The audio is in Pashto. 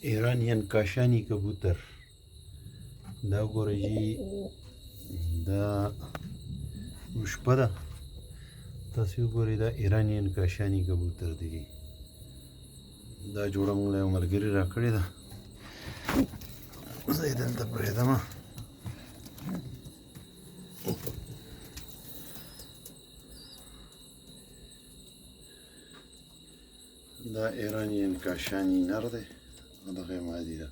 ایرانیان کاشانی کبوتر دا وګورئ جی دا شپه ده تاسو وګورئ دا ایرانیان کاشانی کبوتر دی دا جوړه موږ له یو ملګري راکړې ده زه یې دلته پرېږدمه دا ایرانیان کاشانی نر دی او دغه یې مادي ده